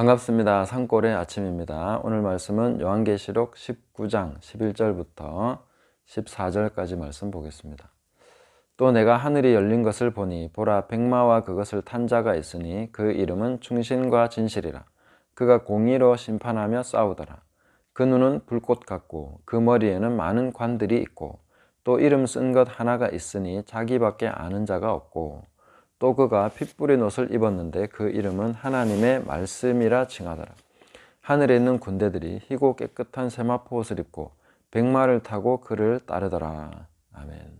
반갑습니다. 산골의 아침입니다. 오늘 말씀은 요한계시록 19장 11절부터 14절까지 말씀 보겠습니다. 또 내가 하늘이 열린 것을 보니 보라 백마와 그것을 탄 자가 있으니 그 이름은 충신과 진실이라. 그가 공의로 심판하며 싸우더라. 그 눈은 불꽃 같고 그 머리에는 많은 관들이 있고 또 이름 쓴 것 하나가 있으니 자기밖에 아는 자가 없고 또 그가 핏 뿌린 옷을 입었는데 그 이름은 하나님의 말씀이라 칭하더라. 하늘에 있는 군대들이 희고 깨끗한 세마포 옷을 입고 백마를 타고 그를 따르더라. 아멘.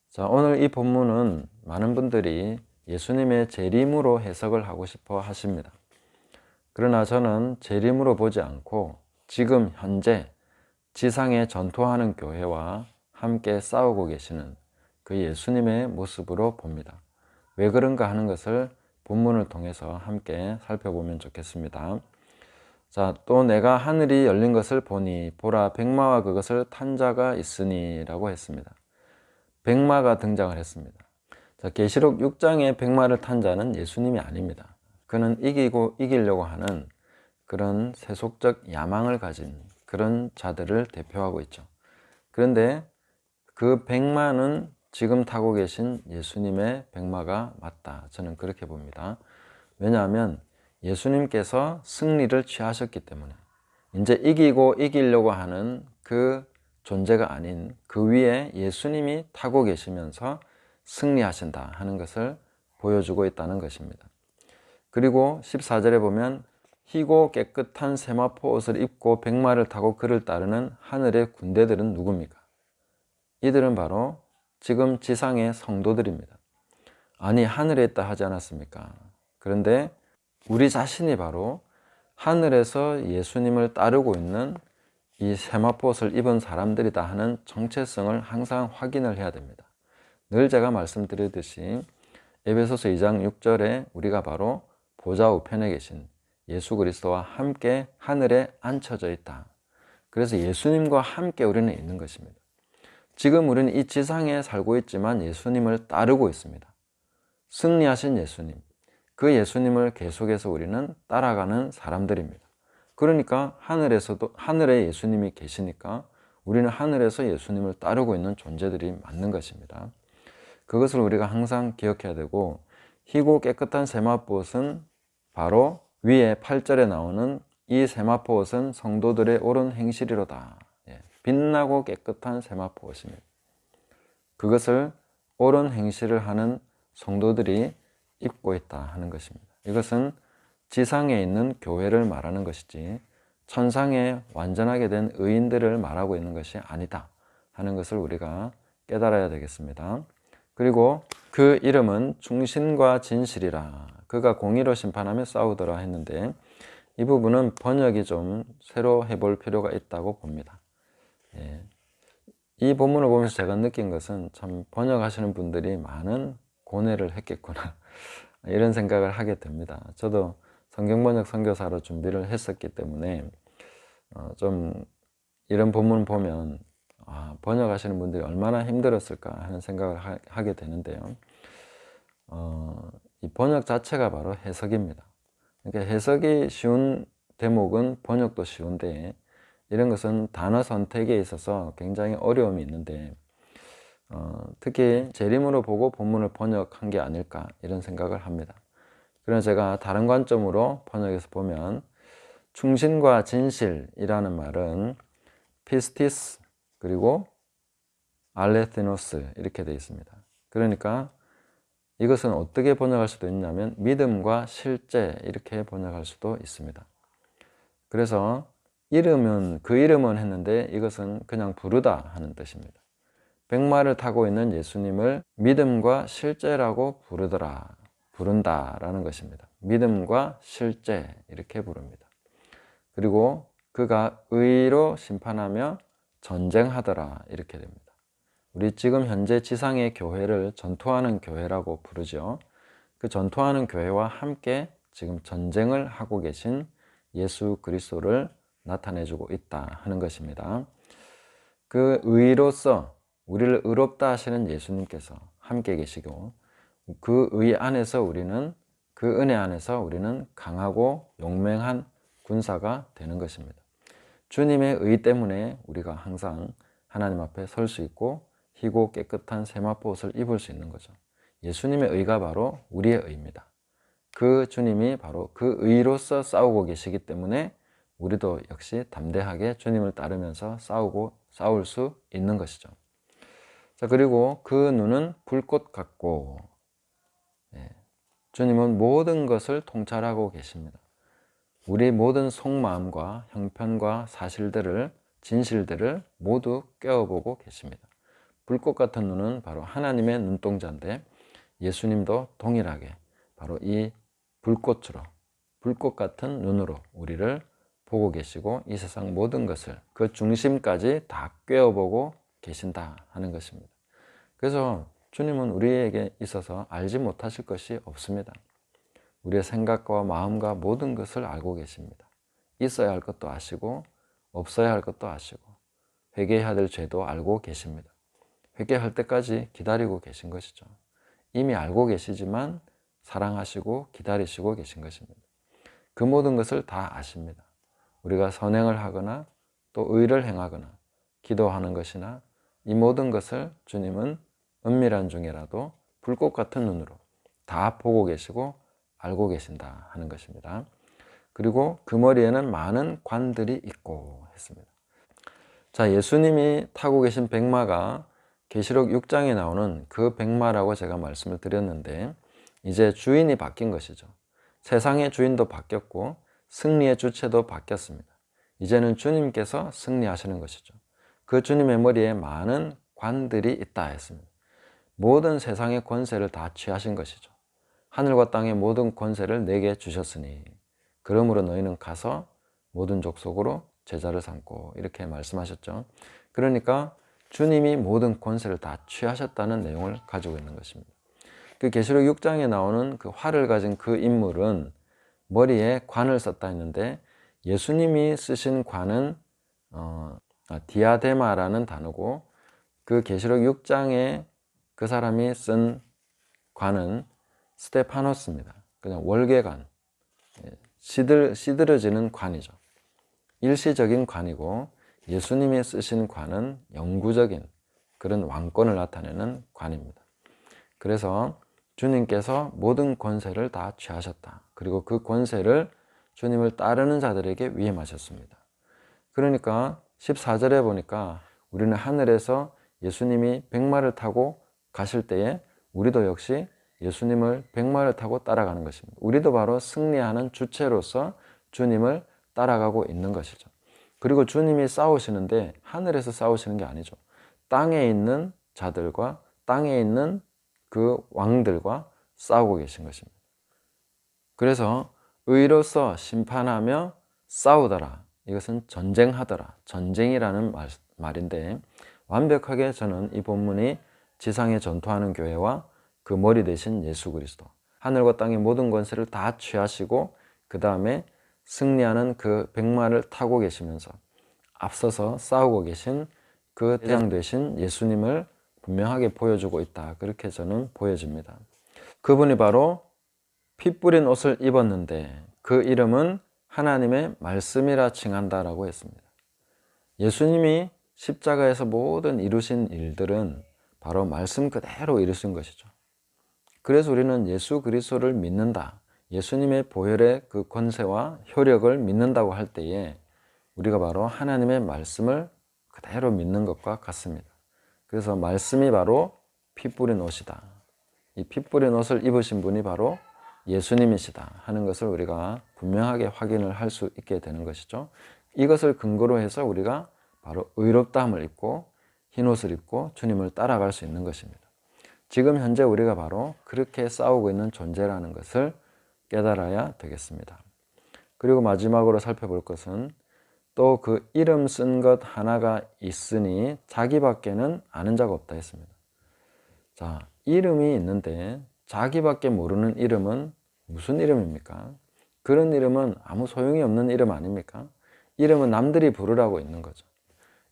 자, 오늘 이 본문은 많은 분들이 예수님의 재림으로 해석을 하고 싶어 하십니다. 그러나 저는 재림으로 보지 않고 지금 현재 지상에 전투하는 교회와 함께 싸우고 계시는 그 예수님의 모습으로 봅니다. 왜 그런가 하는 것을 본문을 통해서 함께 살펴보면 좋겠습니다. 자, 또 내가 하늘이 열린 것을 보니 보라 백마와 그것을 탄 자가 있으니 라고 했습니다. 백마가 등장을 했습니다. 자, 계시록 6장의 백마를 탄 자는 예수님이 아닙니다. 그는 이기려고 하는 그런 세속적 야망을 가진 그런 자들을 대표하고 있죠. 그런데 그 백마는 지금 타고 계신 예수님의 백마가 맞다. 저는 그렇게 봅니다. 왜냐하면 예수님께서 승리를 취하셨기 때문에 이제 이기려고 하는 그 존재가 아닌 그 위에 예수님이 타고 계시면서 승리하신다 하는 것을 보여주고 있다는 것입니다. 그리고 14절에 보면 희고 깨끗한 세마포 옷을 입고 백마를 타고 그를 따르는 하늘의 군대들은 누굽니까? 이들은 바로 지금 지상의 성도들입니다. 아니, 하늘에 있다 하지 않았습니까? 그런데 우리 자신이 바로 하늘에서 예수님을 따르고 있는 이 세마포 옷을 입은 사람들이다 하는 정체성을 항상 확인을 해야 됩니다. 늘 제가 말씀드리듯이 에베소서 2장 6절에 우리가 바로 보좌 우편에 계신 예수 그리스도와 함께 하늘에 앉혀져 있다. 그래서 예수님과 함께 우리는 있는 것입니다. 지금 우리는 이 지상에 살고 있지만 예수님을 따르고 있습니다. 승리하신 예수님, 그 예수님을 계속해서 우리는 따라가는 사람들입니다. 그러니까 하늘에 예수님이 계시니까 우리는 하늘에서 예수님을 따르고 있는 존재들이 맞는 것입니다. 그것을 우리가 항상 기억해야 되고, 희고 깨끗한 세마포 옷은 바로 위에 8절에 나오는 이 세마포 옷은 성도들의 옳은 행실이로다. 빛나고 깨끗한 세마포 옷입니다. 그것을 옳은 행실을 하는 성도들이 입고 있다 하는 것입니다. 이것은 지상에 있는 교회를 말하는 것이지 천상에 완전하게 된 의인들을 말하고 있는 것이 아니다 하는 것을 우리가 깨달아야 되겠습니다. 그리고 그 이름은 충신과 진실이라. 그가 공의로 심판하며 싸우더라 했는데 이 부분은 번역이 좀 새로 해볼 필요가 있다고 봅니다. 이 본문을 보면서 제가 느낀 것은 참 번역하시는 분들이 많은 고뇌를 했겠구나 이런 생각을 하게 됩니다. 저도 성경번역 선교사로 준비를 했었기 때문에 좀 이런 본문 보면 번역하시는 분들이 얼마나 힘들었을까 하는 생각을 하게 되는데요. 이 번역 자체가 바로 해석입니다. 그러니까 해석이 쉬운 대목은 번역도 쉬운데 이런 것은 단어 선택에 있어서 굉장히 어려움이 있는데 특히 재림으로 보고 본문을 번역한 게 아닐까 이런 생각을 합니다. 그래서 제가 다른 관점으로 번역해서 보면 충신과 진실이라는 말은 피스티스 그리고 알레테노스 이렇게 되어 있습니다. 그러니까 이것은 어떻게 번역할 수도 있냐면 믿음과 실제 이렇게 번역할 수도 있습니다. 그래서 그 이름은 했는데 이것은 그냥 부르다 하는 뜻입니다. 백마를 타고 있는 예수님을 믿음과 실제라고 부른다라는 것입니다. 믿음과 실제 이렇게 부릅니다. 그리고 그가 의로 심판하며 전쟁하더라 이렇게 됩니다. 우리 지금 현재 지상의 교회를 전투하는 교회라고 부르죠. 그 전투하는 교회와 함께 지금 전쟁을 하고 계신 예수 그리스도를 나타내주고 있다 하는 것입니다. 그 의로서 우리를 의롭다 하시는 예수님께서 함께 계시고 그 의 안에서 우리는 그 은혜 안에서 우리는 강하고 용맹한 군사가 되는 것입니다. 주님의 의 때문에 우리가 항상 하나님 앞에 설 수 있고 희고 깨끗한 세마포 옷을 입을 수 있는 거죠. 예수님의 의가 바로 우리의 의입니다. 그 주님이 바로 그 의로서 싸우고 계시기 때문에 우리도 역시 담대하게 주님을 따르면서 싸울 수 있는 것이죠. 자, 그리고 그 눈은 불꽃 같고, 주님은 모든 것을 통찰하고 계십니다. 우리 모든 속마음과 형편과 사실들을, 진실들을 모두 꿰어보고 계십니다. 불꽃 같은 눈은 바로 하나님의 눈동자인데 예수님도 동일하게 바로 이 불꽃으로, 불꽃 같은 눈으로 우리를 보고 계시고 이 세상 모든 것을 그 중심까지 다 꿰어보고 계신다 하는 것입니다. 그래서 주님은 우리에게 있어서 알지 못하실 것이 없습니다. 우리의 생각과 마음과 모든 것을 알고 계십니다. 있어야 할 것도 아시고 없어야 할 것도 아시고 회개해야 될 죄도 알고 계십니다. 회개할 때까지 기다리고 계신 것이죠. 이미 알고 계시지만 사랑하시고 기다리시고 계신 것입니다. 그 모든 것을 다 아십니다. 우리가 선행을 하거나 또 의를 행하거나 기도하는 것이나 이 모든 것을 주님은 은밀한 중에라도 불꽃 같은 눈으로 다 보고 계시고 알고 계신다 하는 것입니다. 그리고 그 머리에는 많은 관들이 있고 했습니다. 자, 예수님이 타고 계신 백마가 계시록 6장에 나오는 그 백마라고 제가 말씀을 드렸는데 이제 주인이 바뀐 것이죠. 세상의 주인도 바뀌었고 승리의 주체도 바뀌었습니다. 이제는 주님께서 승리하시는 것이죠. 그 주님의 머리에 많은 관들이 있다 했습니다. 모든 세상의 권세를 다 취하신 것이죠. 하늘과 땅의 모든 권세를 내게 주셨으니 그러므로 너희는 가서 모든 족속으로 제자를 삼고 이렇게 말씀하셨죠. 그러니까 주님이 모든 권세를 다 취하셨다는 내용을 가지고 있는 것입니다. 그 계시록 6장에 나오는 그 활을 가진 그 인물은 머리에 관을 썼다 했는데 예수님이 쓰신 관은 디아데마라는 단어고 그 계시록 6장에 그 사람이 쓴 관은 스테파노스입니다. 그냥 월계관, 시들어지는 관이죠. 일시적인 관이고 예수님이 쓰신 관은 영구적인 그런 왕권을 나타내는 관입니다. 그래서 주님께서 모든 권세를 다 취하셨다. 그리고 그 권세를 주님을 따르는 자들에게 위임하셨습니다. 그러니까 14절에 보니까 우리는 하늘에서 예수님이 백마를 타고 가실 때에 우리도 역시 예수님을 백마를 타고 따라가는 것입니다. 우리도 바로 승리하는 주체로서 주님을 따라가고 있는 것이죠. 그리고 주님이 싸우시는데 하늘에서 싸우시는 게 아니죠. 땅에 있는 자들과 땅에 있는 그 왕들과 싸우고 계신 것입니다. 그래서 의로서 심판하며 싸우더라. 이것은 전쟁하더라. 전쟁이라는 말인데 완벽하게 저는 이 본문이 지상에 전투하는 교회와 그 머리 대신 예수 그리스도, 하늘과 땅의 모든 권세를 다 취하시고 그 다음에 승리하는 그 백마를 타고 계시면서 앞서서 싸우고 계신 그 대장 되신 예수님을 분명하게 보여주고 있다. 그렇게 저는 보여집니다. 그분이 바로 피 뿌린 옷을 입었는데 그 이름은 하나님의 말씀이라 칭한다라고 했습니다. 예수님이 십자가에서 모든 이루신 일들은 바로 말씀 그대로 이루신 것이죠. 그래서 우리는 예수 그리스도를 믿는다. 예수님의 보혈의 그 권세와 효력을 믿는다고 할 때에 우리가 바로 하나님의 말씀을 그대로 믿는 것과 같습니다. 그래서 말씀이 바로 피 뿌린 옷이다. 이 피 뿌린 옷을 입으신 분이 바로 예수님이시다 하는 것을 우리가 분명하게 확인을 할 수 있게 되는 것이죠. 이것을 근거로 해서 우리가 바로 의롭다함을 입고 흰 옷을 입고 주님을 따라갈 수 있는 것입니다. 지금 현재 우리가 바로 그렇게 싸우고 있는 존재라는 것을 깨달아야 되겠습니다. 그리고 마지막으로 살펴볼 것은 또 그 이름 쓴 것 하나가 있으니 자기밖에는 아는 자가 없다 했습니다. 자, 이름이 있는데 자기밖에 모르는 이름은 무슨 이름입니까? 그런 이름은 아무 소용이 없는 이름 아닙니까? 이름은 남들이 부르라고 있는 거죠.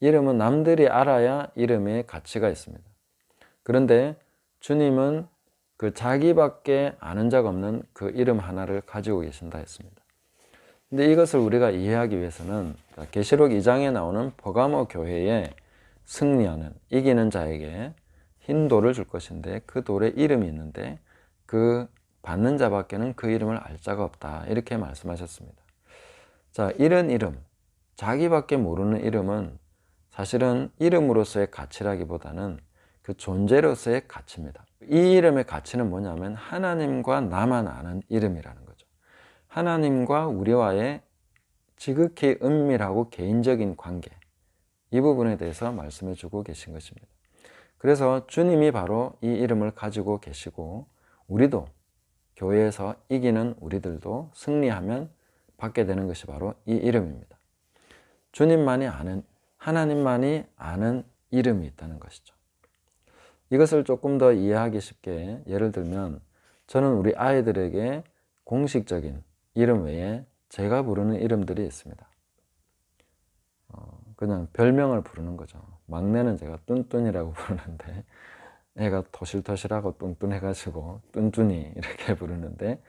이름은 남들이 알아야 이름에 가치가 있습니다. 그런데 주님은 그 자기밖에 아는 자가 없는 그 이름 하나를 가지고 계신다 했습니다. 근데 이것을 우리가 이해하기 위해서는 계시록 2장에 나오는 버가모 교회에 승리하는, 이기는 자에게 흰 돌을 줄 것인데 그 돌에 이름이 있는데 그 받는 자밖에는 그 이름을 알 자가 없다, 이렇게 말씀하셨습니다. 자, 이런 이름, 자기밖에 모르는 이름은 사실은 이름으로서의 가치라기보다는 그 존재로서의 가치입니다. 이 이름의 가치는 뭐냐면 하나님과 나만 아는 이름이라는 거죠. 하나님과 우리와의 지극히 은밀하고 개인적인 관계, 이 부분에 대해서 말씀해 주고 계신 것입니다. 그래서 주님이 바로 이 이름을 가지고 계시고, 우리도 교회에서 이기는 우리들도 승리하면 받게 되는 것이 바로 이 이름입니다. 주님만이 아는, 하나님만이 아는 이름이 있다는 것이죠. 이것을 조금 더 이해하기 쉽게 예를 들면, 저는 우리 아이들에게 공식적인 이름 외에 제가 부르는 이름들이 있습니다. 그냥 별명을 부르는 거죠. 막내는 제가 뚠뚠이라고 부르는데, 애가 토실토실하고 뚱뚱해가지고 뚠뚠이 이렇게 부르는데,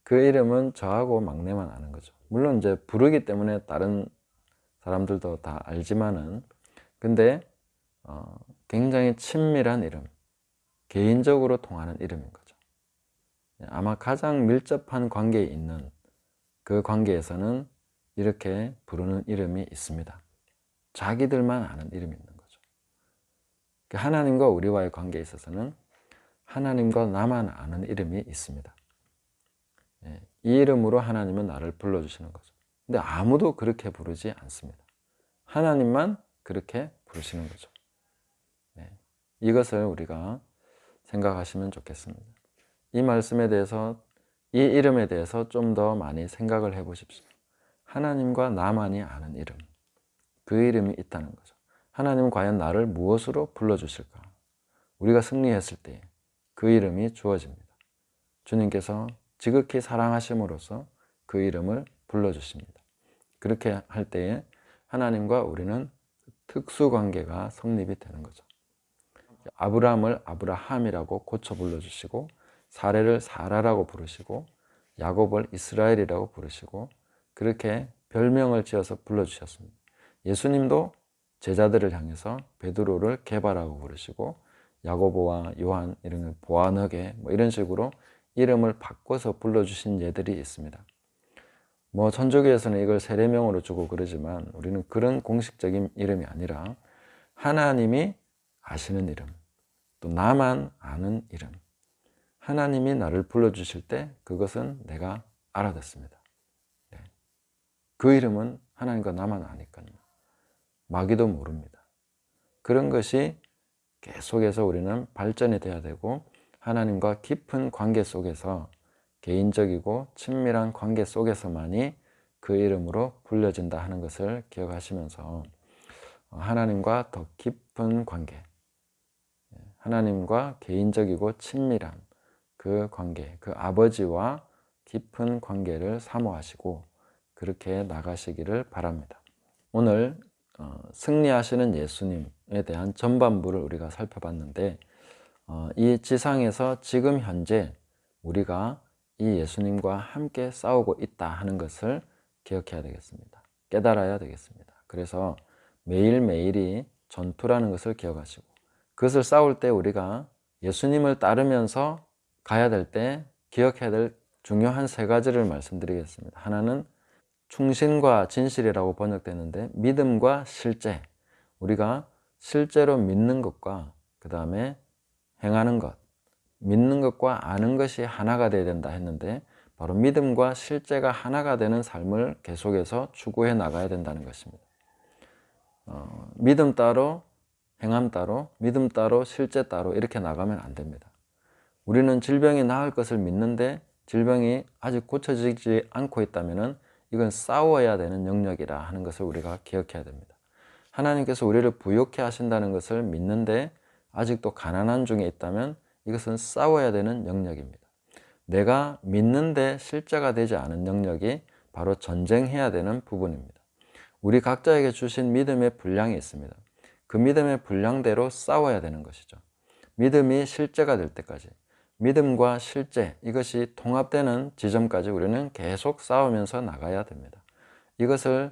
그 이름은 저하고 막내만 아는 거죠. 물론 이제 부르기 때문에 다른 사람들도 다 알지만은, 근데 굉장히 친밀한 이름, 개인적으로 통하는 이름인 거죠. 아마 가장 밀접한 관계에 있는 그 관계에서는 이렇게 부르는 이름이 있습니다. 자기들만 아는 이름이 있는 거죠. 하나님과 우리와의 관계에 있어서는 하나님과 나만 아는 이름이 있습니다. 이 이름으로 하나님은 나를 불러주시는 거죠. 근데 아무도 그렇게 부르지 않습니다. 하나님만 그렇게 부르시는 거죠. 이것을 우리가 생각하시면 좋겠습니다. 이 말씀에 대해서, 이 이름에 대해서 좀 더 많이 생각을 해 보십시오. 하나님과 나만이 아는 이름, 그 이름이 있다는 거죠. 하나님은 과연 나를 무엇으로 불러주실까? 우리가 승리했을 때 그 이름이 주어집니다. 주님께서 지극히 사랑하심으로써 그 이름을 불러주십니다. 그렇게 할 때에 하나님과 우리는 특수관계가 성립이 되는 거죠. 아브라함을 아브라함이라고 고쳐 불러주시고, 사레를 사라라고 부르시고, 야곱을 이스라엘이라고 부르시고, 그렇게 별명을 지어서 불러주셨습니다. 예수님도 제자들을 향해서 베드로를 게바라고 부르시고, 야고보와 요한 이름을 보아너게, 이런 식으로 이름을 바꿔서 불러주신 예들이 있습니다. 천주교에서는 이걸 세례명으로 주고 그러지만, 우리는 그런 공식적인 이름이 아니라 하나님이 아시는 이름, 또 나만 아는 이름, 하나님이 나를 불러주실 때 그것은 내가 알아듣습니다. 그 이름은 하나님과 나만 아니까요. 마귀도 모릅니다. 그런 것이 계속해서 우리는 발전이 돼야 되고, 하나님과 깊은 관계 속에서, 개인적이고 친밀한 관계 속에서만이 그 이름으로 불려진다 하는 것을 기억하시면서, 하나님과 더 깊은 관계, 하나님과 개인적이고 친밀한 그 관계, 그 아버지와 깊은 관계를 사모하시고 그렇게 나가시기를 바랍니다. 오늘 승리하시는 예수님에 대한 전반부를 우리가 살펴봤는데, 이 지상에서 지금 현재 우리가 이 예수님과 함께 싸우고 있다 하는 것을 기억해야 되겠습니다. 깨달아야 되겠습니다. 그래서 매일매일이 전투라는 것을 기억하시고, 그것을 싸울 때 우리가 예수님을 따르면서 가야 될 때 기억해야 될 중요한 세 가지를 말씀드리겠습니다. 하나는 충신과 진실이라고 번역되는데, 믿음과 실제, 우리가 실제로 믿는 것과 그 다음에 행하는 것, 믿는 것과 아는 것이 하나가 되어야 된다 했는데, 바로 믿음과 실제가 하나가 되는 삶을 계속해서 추구해 나가야 된다는 것입니다. 믿음 따로, 행함 따로, 믿음 따로, 실제 따로 이렇게 나가면 안 됩니다. 우리는 질병이 나을 것을 믿는데 질병이 아직 고쳐지지 않고 있다면 이건 싸워야 되는 영역이라 하는 것을 우리가 기억해야 됩니다. 하나님께서 우리를 부욕해 하신다는 것을 믿는데 아직도 가난한 중에 있다면 이것은 싸워야 되는 영역입니다. 내가 믿는데 실제가 되지 않은 영역이 바로 전쟁해야 되는 부분입니다. 우리 각자에게 주신 믿음의 분량이 있습니다. 그 믿음의 분량대로 싸워야 되는 것이죠. 믿음이 실제가 될 때까지, 믿음과 실제 이것이 통합되는 지점까지 우리는 계속 싸우면서 나가야 됩니다. 이것을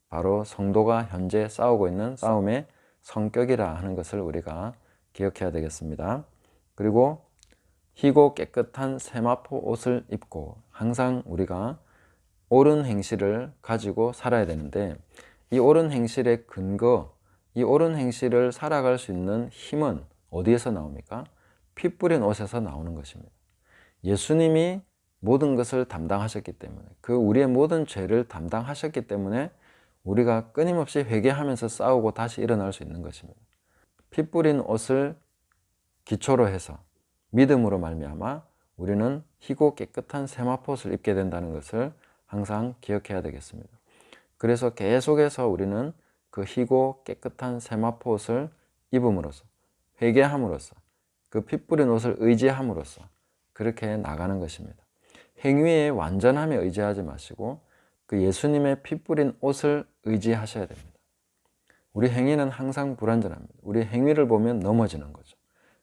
바로 성도가 현재 싸우고 있는 싸움의 성격이라 하는 것을 우리가 기억해야 되겠습니다. 그리고 희고 깨끗한 세마포 옷을 입고 항상 우리가 옳은 행실을 가지고 살아야 되는데, 이 옳은 행실의 근거, 이 옳은 행실을 살아갈 수 있는 힘은 어디에서 나옵니까? 피 뿌린 옷에서 나오는 것입니다. 예수님이 모든 것을 담당하셨기 때문에, 그 우리의 모든 죄를 담당하셨기 때문에 우리가 끊임없이 회개하면서 싸우고 다시 일어날 수 있는 것입니다. 피 뿌린 옷을 기초로 해서 믿음으로 말미암아 우리는 희고 깨끗한 세마포옷을 입게 된다는 것을 항상 기억해야 되겠습니다. 그래서 계속해서 우리는 그 희고 깨끗한 세마포옷을 입음으로써, 회개함으로써, 그 피 뿌린 옷을 의지함으로써 그렇게 나가는 것입니다. 행위의 완전함에 의지하지 마시고 그 예수님의 피 뿌린 옷을 의지하셔야 됩니다. 우리 행위는 항상 불완전합니다. 우리 행위를 보면 넘어지는 거죠.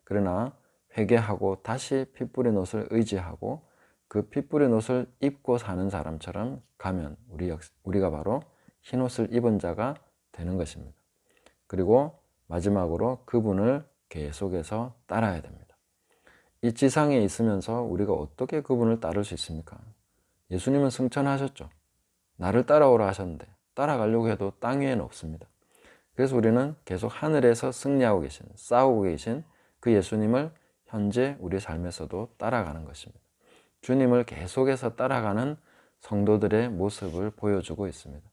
그러나 회개하고 다시 피 뿌린 옷을 의지하고 그 피 뿌린 옷을 입고 사는 사람처럼 가면 우리가 바로 흰 옷을 입은 자가 되는 것입니다. 그리고 마지막으로 그분을 계속해서 따라야 됩니다. 이 지상에 있으면서 우리가 어떻게 그분을 따를 수 있습니까? 예수님은 승천하셨죠. 나를 따라오라 하셨는데 따라가려고 해도 땅 위에는 없습니다. 그래서 우리는 계속 하늘에서 승리하고 계신, 싸우고 계신 그 예수님을 현재 우리 삶에서도 따라가는 것입니다. 주님을 계속해서 따라가는 성도들의 모습을 보여주고 있습니다.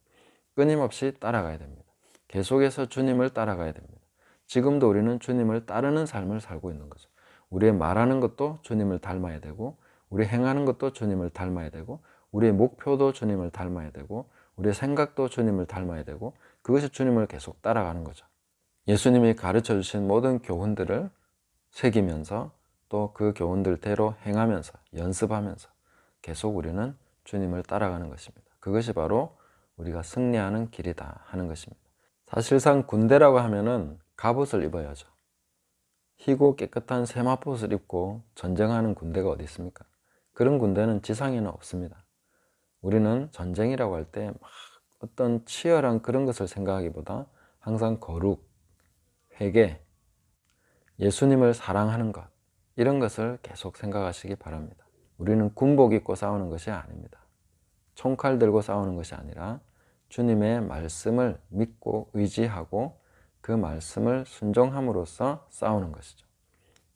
끊임없이 따라가야 됩니다. 계속해서 주님을 따라가야 됩니다. 지금도 우리는 주님을 따르는 삶을 살고 있는 거죠. 우리의 말하는 것도 주님을 닮아야 되고, 우리 행하는 것도 주님을 닮아야 되고, 우리의 목표도 주님을 닮아야 되고, 우리의 생각도 주님을 닮아야 되고, 그것이 주님을 계속 따라가는 거죠. 예수님이 가르쳐 주신 모든 교훈들을 새기면서 또 그 교훈들대로 행하면서 연습하면서 계속 우리는 주님을 따라가는 것입니다. 그것이 바로 우리가 승리하는 길이다 하는 것입니다. 사실상 군대라고 하면은 갑옷을 입어야죠. 희고 깨끗한 세마포옷을 입고 전쟁하는 군대가 어디 있습니까? 그런 군대는 지상에는 없습니다. 우리는 전쟁이라고 할 때 막 어떤 치열한 그런 것을 생각하기보다 항상 거룩, 회개, 예수님을 사랑하는 것, 이런 것을 계속 생각하시기 바랍니다. 우리는 군복 입고 싸우는 것이 아닙니다. 총칼 들고 싸우는 것이 아니라 주님의 말씀을 믿고 의지하고 그 말씀을 순종함으로써 싸우는 것이죠.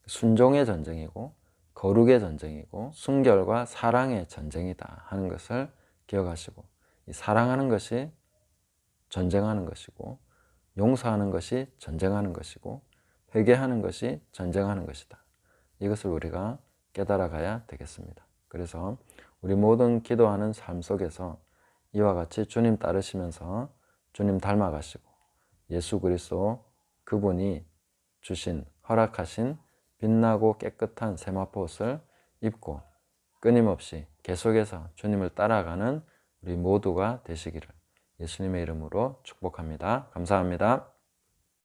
순종의 전쟁이고 거룩의 전쟁이고 순결과 사랑의 전쟁이다 하는 것을 기억하시고, 이 사랑하는 것이 전쟁하는 것이고 용서하는 것이 전쟁하는 것이고 회개하는 것이 전쟁하는 것이다. 이것을 우리가 깨달아 가야 되겠습니다. 그래서 우리 모든 기도하는 삶 속에서 이와 같이 주님 따르시면서 주님 닮아가시고 예수 그리스도 그분이 주신 허락하신 빛나고 깨끗한 세마포옷을 입고 끊임없이 계속해서 주님을 따라가는 우리 모두가 되시기를 예수님의 이름으로 축복합니다. 감사합니다.